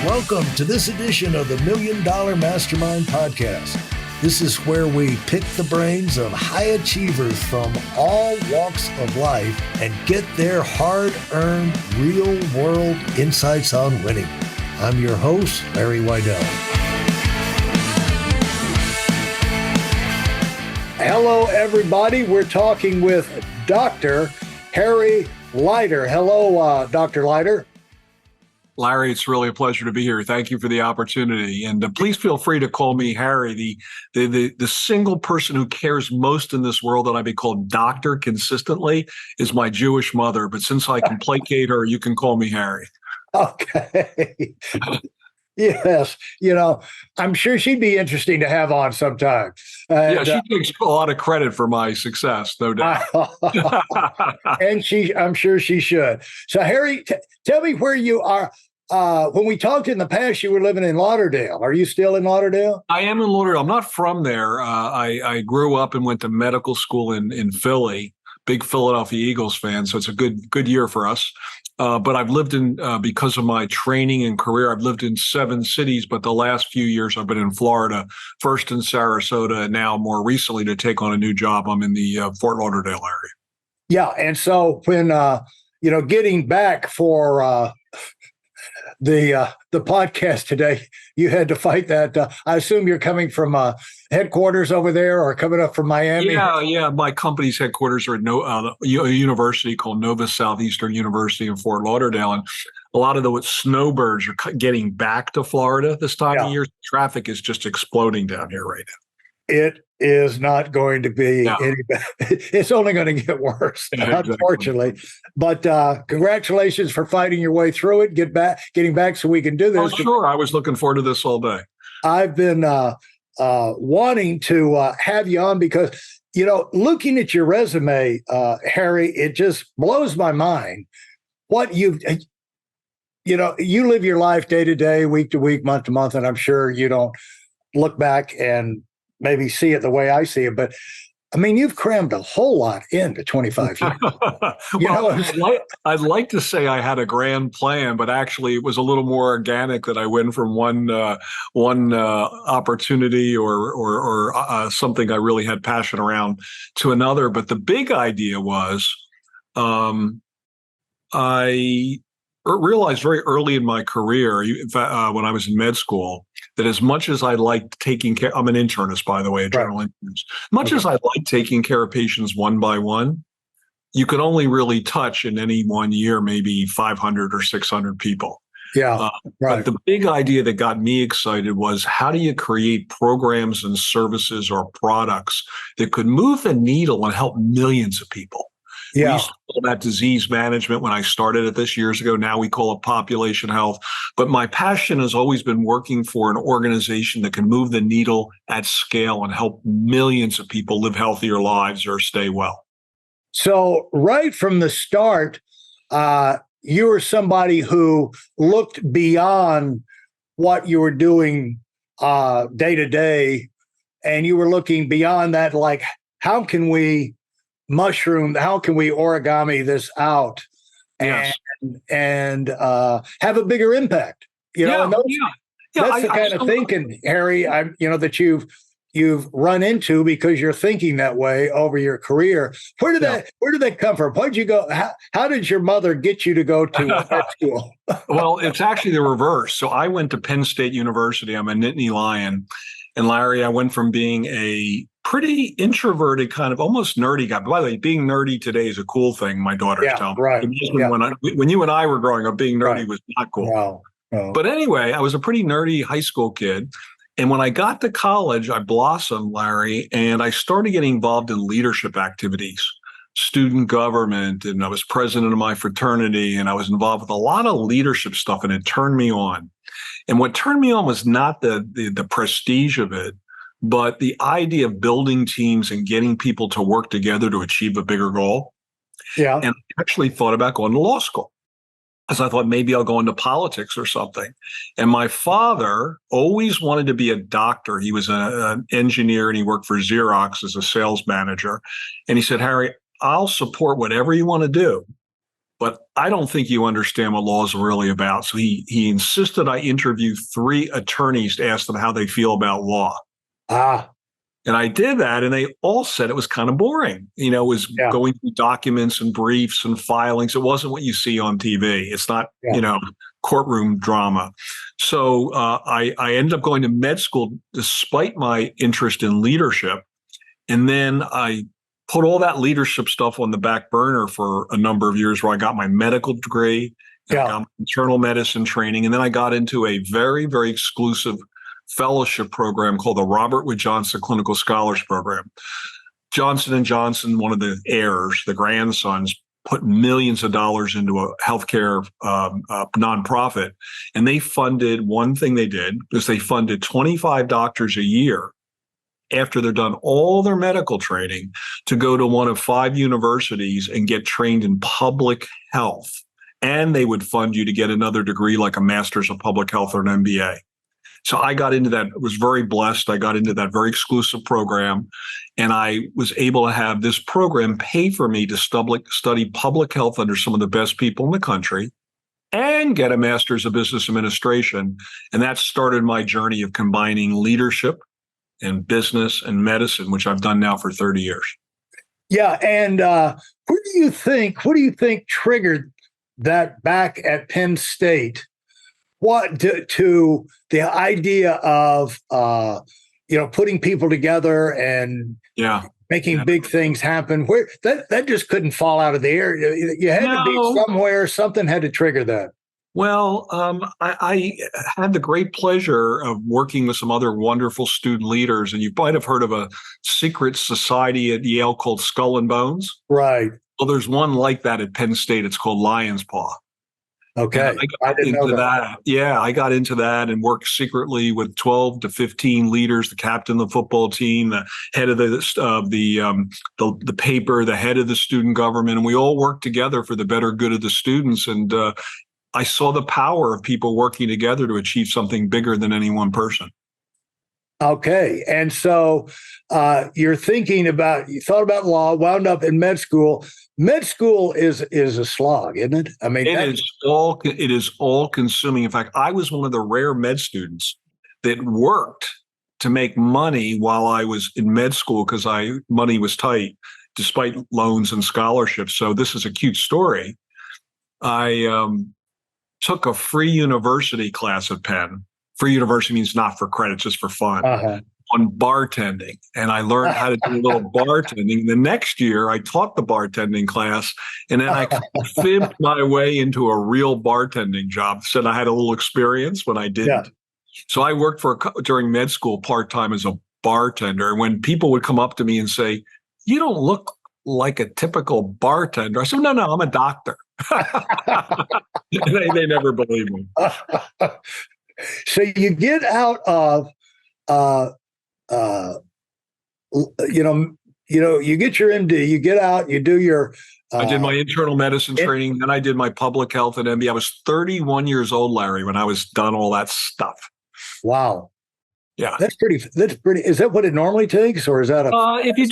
Welcome to this edition of the Million Dollar Mastermind podcast. This is where we pick the brains of high achievers from all walks of life and get their hard-earned, real-world insights on winning. I'm your host, Larry Weidel. Hello, everybody. We're talking with Dr. Harry Leider. Hello, Dr. Leider. Larry, it's really a pleasure to be here. Thank you for the opportunity. And please feel free to call me Harry. The single person who cares most in this world that I be called doctor consistently is my Jewish mother. But since I can placate her, you can call me Harry. Okay. Yes. I'm sure she'd be interesting to have on sometime. Yeah, she takes a lot of credit for my success, no doubt. And I'm sure she should. So, Harry, tell me where you are. When we talked in the past, you were living in Lauderdale. Are you still in Lauderdale? I am in Lauderdale. I'm not from there. I grew up and went to medical school in Philly. Big Philadelphia Eagles fan, so it's a good year for us. But I've lived in, because of my training and career, I've lived in 7 cities, but the last few years I've been in Florida, first in Sarasota, and now more recently to take on a new job, I'm in the Fort Lauderdale area. Yeah, and so when, getting back for the podcast today, you had to fight that. I assume you're coming from headquarters over there or coming up from Miami? Yeah. My company's headquarters are at a university called Nova Southeastern University in Fort Lauderdale. And a lot of the snowbirds are getting back to Florida this time of year. Traffic is just exploding down here right now. It is not going to be any better. It's only going to get worse, unfortunately. But congratulations for fighting your way through it, getting back so we can do this. Oh, sure. I was looking forward to this all day. I've been wanting to have you on because, looking at your resume, Harry, it just blows my mind what you live your life day to day, week to week, month to month, and I'm sure you don't look back and maybe see it the way I see it, but I mean, you've crammed a whole lot into 25 years. I'd like to say I had a grand plan, but actually it was a little more organic that I went from one opportunity or something I really had passion around to another. But the big idea was I realized very early in my career, when I was in med school, that as much as I liked taking care, I'm an internist, by the way, a general internist. Much as I liked taking care of patients one by one, you could only really touch in any one year, maybe 500 or 600 people. But the big idea that got me excited was how do you create programs and services or products that could move the needle and help millions of people? We used to call that disease management when I started it this years ago. Now we call it population health. But my passion has always been working for an organization that can move the needle at scale and help millions of people live healthier lives or stay well. So right from the start, you were somebody who looked beyond what you were doing day to day, and you were looking beyond that, like, how can we origami this out and have a bigger impact? That's the kind of thinking, Harry, that you've run into because you're thinking that way over your career. Where did that come from? Where'd you go? How did your mother get you to go to med school? Well, it's actually the reverse. So I went to Penn State University. I'm a Nittany Lion. And Larry, I went from being a pretty introverted, kind of almost nerdy guy. By the way, being nerdy today is a cool thing, my daughters tell me. Right. When you and I were growing up, being nerdy was not cool. No. But anyway, I was a pretty nerdy high school kid. And when I got to college, I blossomed, Larry, and I started getting involved in leadership activities, student government, and I was president of my fraternity, and I was involved with a lot of leadership stuff, and it turned me on. And what turned me on was not the prestige of it, but the idea of building teams and getting people to work together to achieve a bigger goal. And I actually thought about going to law school, because I thought maybe I'll go into politics or something. And my father always wanted to be a doctor. He was an engineer and he worked for Xerox as a sales manager. And he said, Harry, I'll support whatever you want to do, but I don't think you understand what laws are really about. So he insisted I interview 3 attorneys to ask them how they feel about law. Ah, And I did that, and they all said it was kind of boring. You know, it was yeah, going through documents and briefs and filings. It wasn't what you see on TV. It's not, yeah. you know, courtroom drama. So I ended up going to med school despite my interest in leadership. And then I put all that leadership stuff on the back burner for a number of years, where I got my medical degree, and I got my internal medicine training. And then I got into a very, very exclusive fellowship program called the Robert Wood Johnson Clinical Scholars Program. Johnson & Johnson, one of the heirs, the grandsons, put millions of dollars into a healthcare nonprofit. And they funded, one thing they did is they funded 25 doctors a year after they're done all their medical training to go to one of 5 universities and get trained in public health. And they would fund you to get another degree like a master's of public health or an MBA. So I got into that, was very blessed. I got into that very exclusive program, and I was able to have this program pay for me to study public health under some of the best people in the country and get a master's of business administration. And that started my journey of combining leadership and business and medicine, which I've done now for 30 years. Yeah. And what do you think triggered that back at Penn State? What to the idea of putting people together and making big things happen? Where that just couldn't fall out of the air. You had to be somewhere. Something had to trigger that. Well, I had the great pleasure of working with some other wonderful student leaders, and you might have heard of a secret society at Yale called Skull and Bones. Right. Well, there's one like that at Penn State. It's called Lion's Paw. Okay. I got into that. Yeah, I got into that and worked secretly with 12 to 15 leaders, the captain of the football team, the head of the paper, the head of the student government, and we all worked together for the better good of the students. And I saw the power of people working together to achieve something bigger than any one person. Okay. And so you thought about law, wound up in med school. Med school is a slog, isn't it? I mean, it is all consuming. In fact, I was one of the rare med students that worked to make money while I was in med school because money was tight, despite loans and scholarships. So this is a cute story. I took a free university class at Penn. Free university means not for credit, just for fun, on bartending. And I learned how to do a little bartending. The next year, I taught the bartending class, and then I fibbed my way into a real bartending job. Said I had a little experience when I didn't. Yeah. So I worked during med school part-time as a bartender. And when people would come up to me and say, "You don't look like a typical bartender," I said, No, I'm a doctor. they never believed me. So you get out of, you get your MD, you get out, you do your. I did my internal medicine training, then I did my public health and MD. I was 31 years old, Larry, when I was done all that stuff. Wow. Yeah, that's pretty. Is that what it normally takes, or is that if you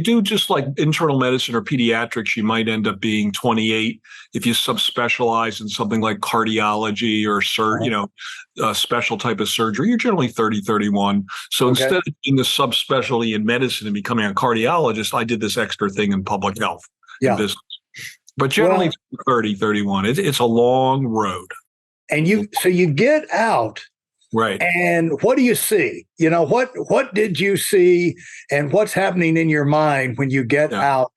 do just like internal medicine or pediatrics, you might end up being 28. If you subspecialize in something like cardiology or special type of surgery, you're generally 30, 31. So instead of being a subspecialty in medicine and becoming a cardiologist, I did this extra thing in public health and business. But generally 30, 31. It's a long road. And you get out. Right. And what do you see? What did you see, and what's happening in your mind when you get out?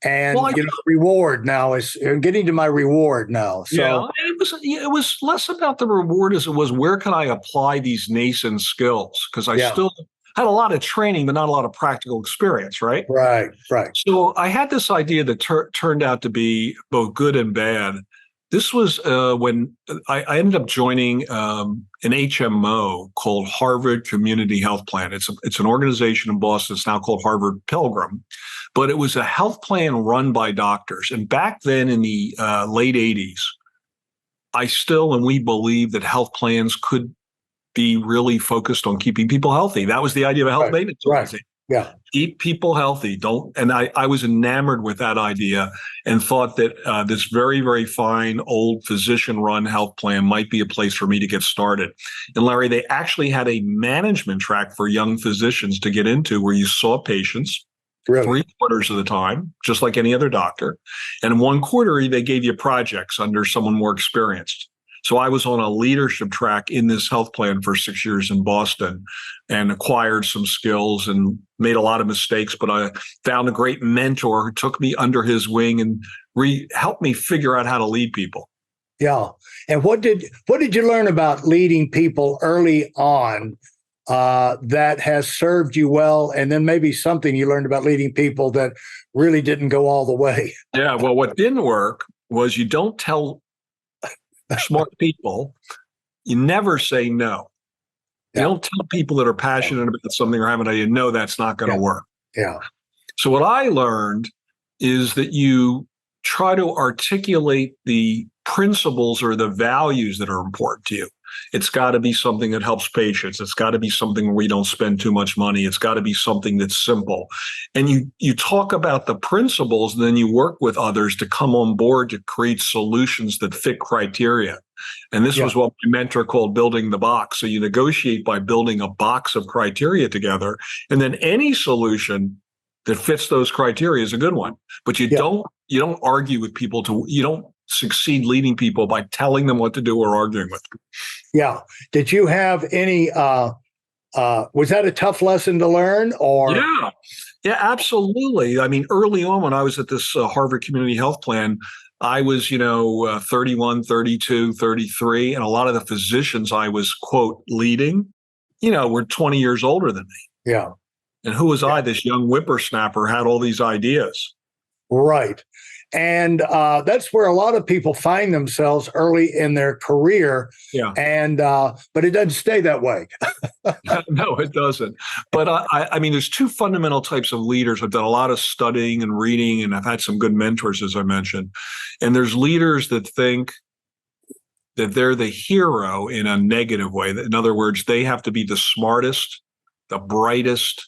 And reward now is getting to my reward now. So it was less about the reward as it was where can I apply these nascent skills, because I still had a lot of training but not a lot of practical experience. Right. So I had this idea that turned out to be both good and bad. This was when I ended up joining an HMO called Harvard Community Health Plan. It's an organization in Boston. It's now called Harvard Pilgrim, but it was a health plan run by doctors. And back then in the late 80s, we believed that health plans could be really focused on keeping people healthy. That was the idea of a health maintenance organization. Yeah. Keep people healthy. And I was enamored with that idea and thought that this very, very fine old physician-run health plan might be a place for me to get started. And Larry, they actually had a management track for young physicians to get into where you saw patients Really? 3/4 of the time, just like any other doctor. And 1/4, they gave you projects under someone more experienced. So I was on a leadership track in this health plan for 6 years in Boston and acquired some skills and made a lot of mistakes, but I found a great mentor who took me under his wing and helped me figure out how to lead people. Yeah. And what did you learn about leading people early on that has served you well? And then maybe something you learned about leading people that really didn't go all the way. Yeah. Well, what didn't work was you don't tell smart people, you never say no. You don't tell people that are passionate about something or have an idea, no, that's not going to work. Yeah. So what I learned is that you try to articulate the principles or the values that are important to you. It's got to be something that helps patients. It's got to be something where we don't spend too much money. It's got to be something that's simple. And you talk about the principles, and then you work with others to come on board to create solutions that fit criteria. And this was what my mentor called building the box. So you negotiate by building a box of criteria together, and then any solution that fits those criteria is a good one. But you don't argue with people you don't succeed leading people by telling them what to do or arguing with them. Yeah. Did you have any, was that a tough lesson to learn or? Yeah, absolutely. I mean, early on when I was at this Harvard Community Health Plan, I was, 31, 32, 33. And a lot of the physicians I was, quote, leading, were 20 years older than me. Yeah. And who was I, this young whippersnapper, had all these ideas. Right. And that's where a lot of people find themselves early in their career. Yeah. And but it doesn't stay that way. No, it doesn't. But I mean, there's two fundamental types of leaders. I've done a lot of studying and reading, and I've had some good mentors, as I mentioned. And there's leaders that think that they're the hero in a negative way. In other words, they have to be the smartest, the brightest,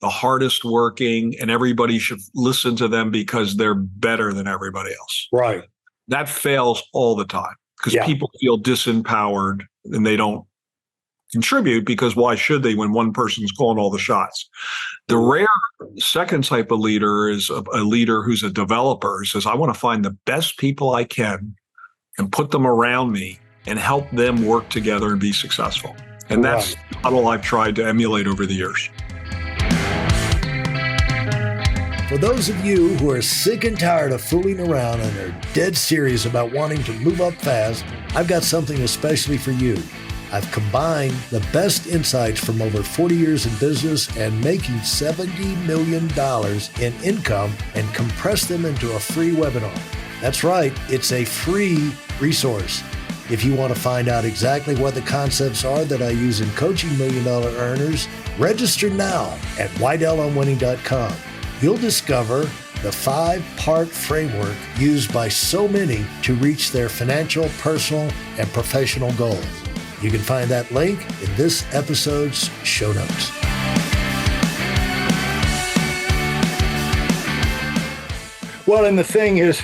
the hardest working, and everybody should listen to them because they're better than everybody else. Right. That fails all the time because people feel disempowered and they don't contribute because why should they when one person's calling all the shots? The rare second type of leader is a leader who's a developer who says, I want to find the best people I can and put them around me and help them work together and be successful. And that's the model I've tried to emulate over the years. For those of you who are sick and tired of fooling around and are dead serious about wanting to move up fast, I've got something especially for you. I've combined the best insights from over 40 years in business and making $70 million in income and compressed them into a free webinar. That's right, it's a free resource. If you want to find out exactly what the concepts are that I use in coaching million-dollar earners, register now at WeidelOnWinning.com. You'll discover the 5-part framework used by so many to reach their financial, personal, and professional goals. You can find that link in this episode's show notes. Well, and the thing is,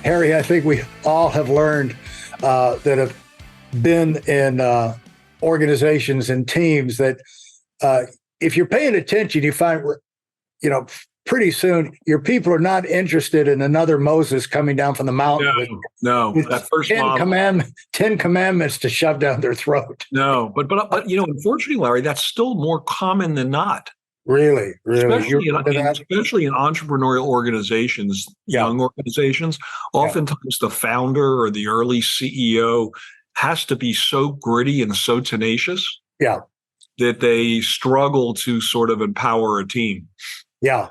Harry, I think we all have learned that have been in organizations and teams that if you're paying attention, you find pretty soon your people are not interested in another Moses coming down from the mountain. No, that first 10 commandments to shove down their throat. No, but unfortunately, Larry, that's still more common than not. Really. Especially in entrepreneurial organizations, young organizations, oftentimes the founder or the early CEO has to be so gritty and so tenacious that they struggle to sort of empower a team. Yeah.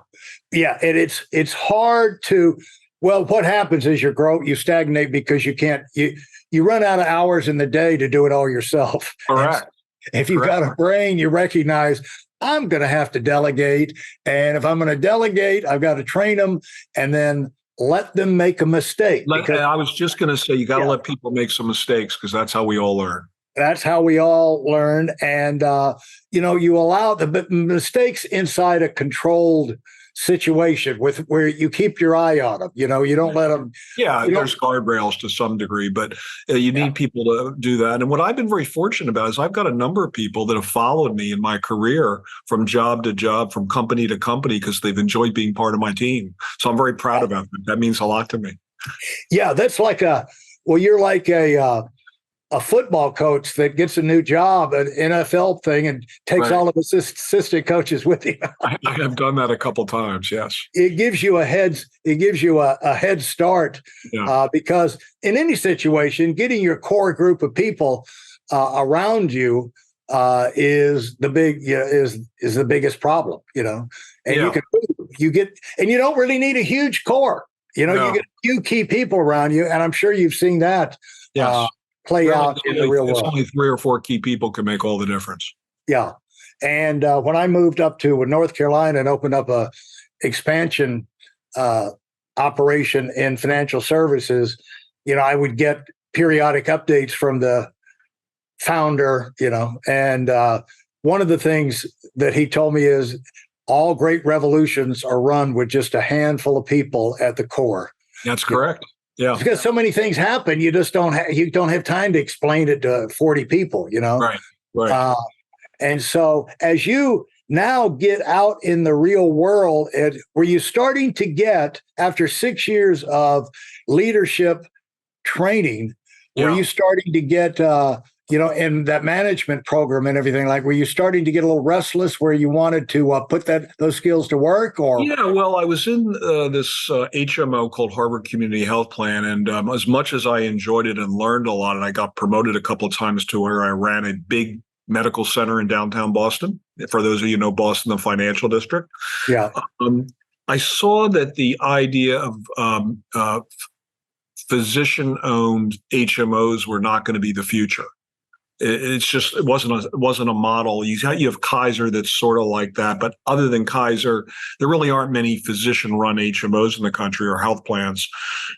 And it's hard to, what happens is you stagnate because you can't, you run out of hours in the day to do it all yourself. Correct. If you've got a brain, you recognize I'm going to have to delegate. And if I'm going to delegate, I've got to train them and then let them make a mistake. I was just going to say, you got to let people make some mistakes because that's how we all learn. That's how we all learn. And, you allow the mistakes inside a controlled situation with where you keep your eye on them. You don't let them. Yeah, there's guardrails to some degree, but you need people to do that. And what I've been very fortunate about is I've got a number of people that have followed me in my career from job to job, from company to company, because they've enjoyed being part of my team. So I'm very proud about that. That means a lot to me. Yeah, that's like you're like a football coach that gets a new job, an NFL thing, and takes all of his assistant coaches with him. I have done that a couple times. Yes, it gives you a head start because in any situation, getting your core group of people around you is the biggest problem. And you don't really need a huge core. You get a few key people around you, and I'm sure you've seen that. Yes. Play out in the real world. It's only 3 or 4 key people can make all the difference. Yeah. And when I moved up to North Carolina and opened up a expansion operation in financial services, I would get periodic updates from the founder, and one of the things that he told me is all great revolutions are run with just a handful of people at the core. That's correct. Yeah, because so many things happen, you just don't have time to explain it to 40 people, Right. And so as you now get out in the real world, were you starting to get, after 6 years of leadership training, were you starting to get, in that management program and everything, were you starting to get a little restless where you wanted to put those skills to work? Or yeah, well, I was in this HMO called Harvard Community Health Plan, and as much as I enjoyed it and learned a lot, and I got promoted a couple of times to where I ran a big medical center in downtown Boston. For those of you who know Boston, the financial district. Yeah, I saw that the idea of physician-owned HMOs were not going to be the future. It wasn't a model. You have Kaiser that's sort of like that, but other than Kaiser, there really aren't many physician-run HMOs in the country or health plans.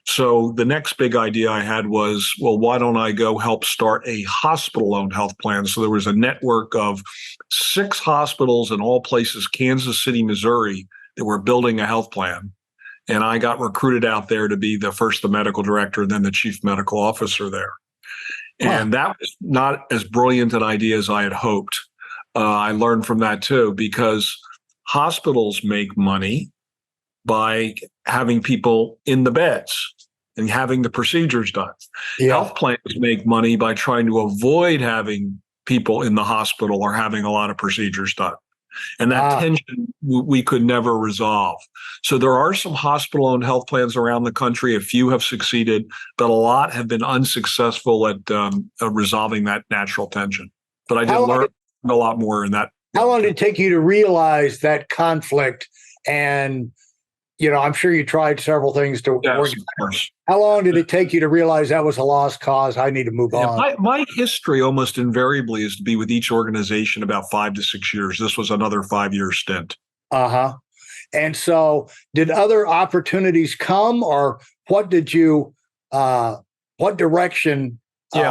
So the next big idea I had was, well, why don't I go help start a hospital-owned health plan? So there was a network of 6 hospitals in all places, Kansas City, Missouri, that were building a health plan. And I got recruited out there to be the medical director and then the chief medical officer there. And that was not as brilliant an idea as I had hoped. I learned from that too, because hospitals make money by having people in the beds and having the procedures done. Yeah. Health plans make money by trying to avoid having people in the hospital or having a lot of procedures done. And that tension we could never resolve. So there are some hospital-owned health plans around the country. A few have succeeded, but a lot have been unsuccessful at resolving that natural tension. But I did learn a lot more in that. How long did it take you to realize that conflict? And, I'm sure you tried several things to organize. How long did it take you to realize that was a lost cause? I need to move on. My history almost invariably is to be with each organization about 5 to 6 years. This was another 5-year stint. And so did other opportunities come, or what did you, what direction came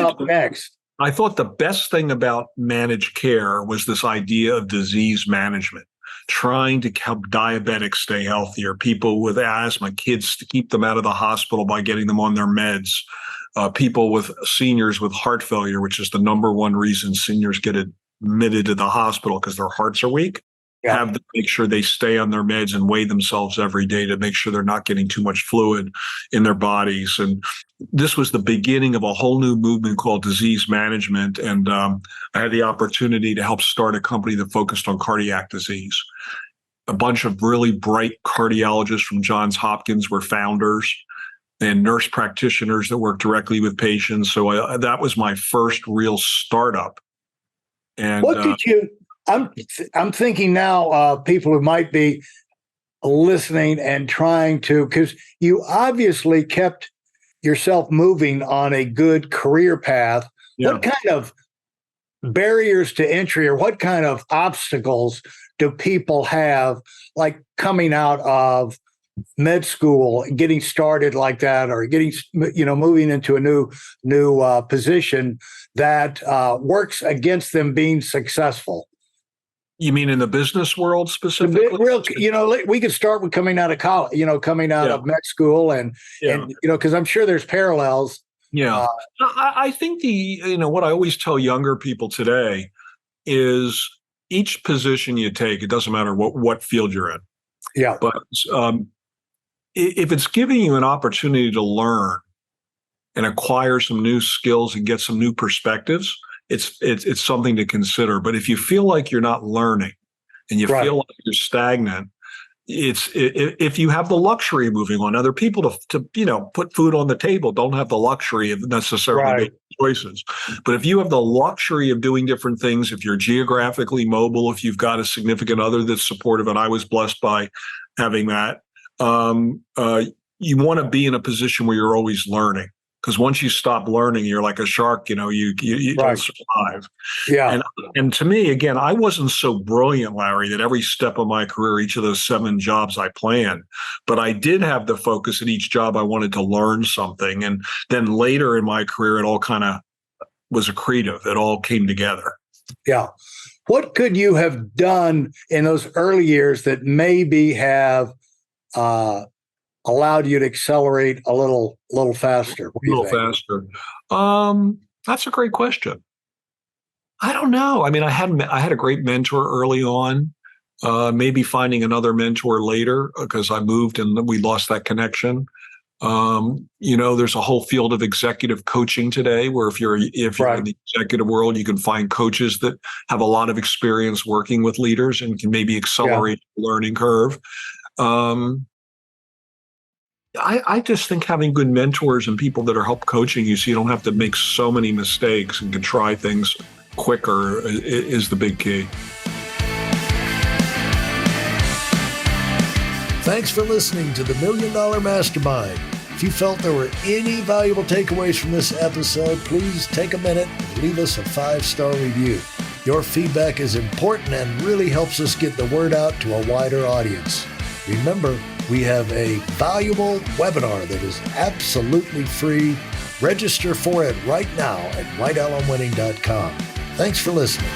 up next? I thought the best thing about managed care was this idea of disease management. Trying to help diabetics stay healthier, people with asthma, kids, to keep them out of the hospital by getting them on their meds, people with seniors with heart failure, which is the number one reason seniors get admitted to the hospital because their hearts are weak. Have to make sure they stay on their meds and weigh themselves every day to make sure they're not getting too much fluid in their bodies. And this was the beginning of a whole new movement called disease management. And I had the opportunity to help start a company that focused on cardiac disease. A bunch of really bright cardiologists from Johns Hopkins were founders, and nurse practitioners that work directly with patients. So that was my first real startup. And what did you? I'm thinking now, people who might be listening and trying to, because you obviously kept yourself moving on a good career path. Yeah. What kind of barriers to entry, or what kind of obstacles do people have, like coming out of med school, getting started like that, or getting, moving into a new position that works against them being successful? You mean in the business world specifically? We could start with coming out of college, coming out of med school, and because I'm sure there's parallels. Yeah, I think what I always tell younger people today is each position you take, it doesn't matter what field you're in. Yeah. But if it's giving you an opportunity to learn and acquire some new skills and get some new perspectives, it's something to consider. But if you feel like you're not learning and you feel like you're stagnant, if you have the luxury of moving on, other people to put food on the table don't have the luxury of necessarily making choices. But if you have the luxury of doing different things, if you're geographically mobile, if you've got a significant other that's supportive, and I was blessed by having that, you want to be in a position where you're always learning. Because once you stop learning, you're like a shark, you don't survive. Yeah. And to me, again, I wasn't so brilliant, Larry, that every step of my career, each of those 7 jobs I planned, but I did have the focus at each job. I wanted to learn something. And then later in my career, it all kind of was accretive. It all came together. Yeah. What could you have done in those early years that maybe have allowed you to accelerate a little faster? A little faster. That's a great question. I don't know. I mean, I had a great mentor early on. Maybe finding another mentor later because I moved and we lost that connection. There's a whole field of executive coaching today where if you're in the executive world, you can find coaches that have a lot of experience working with leaders and can maybe accelerate the learning curve. I just think having good mentors and people that are help coaching you so you don't have to make so many mistakes and can try things quicker is the big key. Thanks for listening to the Million Dollar Mastermind. If you felt there were any valuable takeaways from this episode, please take a minute and leave us a 5-star review. Your feedback is important and really helps us get the word out to a wider audience. Remember, we have a valuable webinar that is absolutely free. Register for it right now at weidelonwinning.com. Thanks for listening.